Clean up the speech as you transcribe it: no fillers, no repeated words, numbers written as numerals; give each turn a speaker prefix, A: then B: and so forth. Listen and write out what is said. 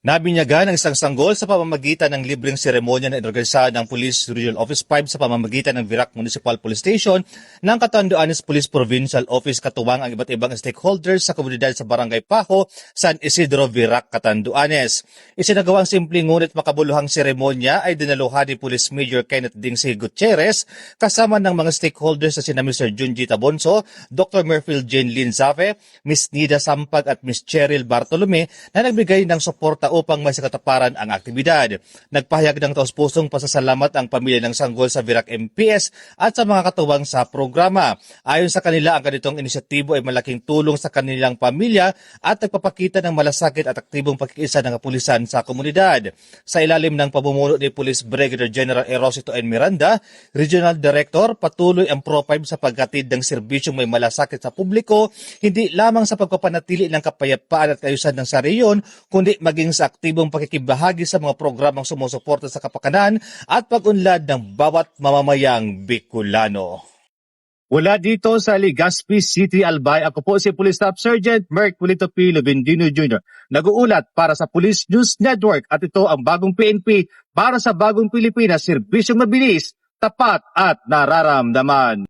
A: Nabinyagan ang isang sanggol sa pamamagitan ng libreng seremonya na inorganisa ng Police Regional Office 5 sa pamamagitan ng Virac Municipal Police Station ng Catanduanes Police Provincial Office katuwang ang iba't ibang stakeholders sa komunidad sa Barangay Pajo, San Isidro, Virac, Catanduanes. Isinagawa ang simpleng ngunit makabuluhang seremonya ay dinaluhan ni Police Major Kenneth Dingsy Gutierrez kasama ng mga stakeholders na sina Mr. Junji Tabonso, Dr. Merfil Jane Linzafe, Ms. Nida Sampag at Ms. Cheryl Bartolome na nagbigay ng suporta upang may sakataparan ang aktibidad. Nagpahayag ng taus-pusong pasasalamat ang pamilya ng sanggol sa Virac MPS at sa mga katuwang sa programa. Ayon sa kanila, ang ganitong inisyatibo ay malaking tulong sa kanilang pamilya at nagpapakita ng malasakit at aktibong pakikiisa ng kapulisan sa komunidad. Sa ilalim ng pamumuno ni Police Brigadier General Erosito N. Miranda, Regional Director, patuloy ang Pro5 sa paghatid ng serbisyong may malasakit sa publiko, hindi lamang sa pagpapanatili ng kapayapaan at kaayusan ng sa rehiyon, kundi maging sa aktibong pakikibahagi sa mga programang sumusuporta sa kapakanan at pag-unlad ng bawat mamamayang Bicolano. Wala dito sa Legazpi City, Albay, ako po si Police Staff Sergeant Merc Wilito P. Lubendino Jr. Nag-uulat para sa Police News Network at ito ang bagong PNP para sa bagong Pilipinas, serbisyong mabilis, tapat at nararamdaman.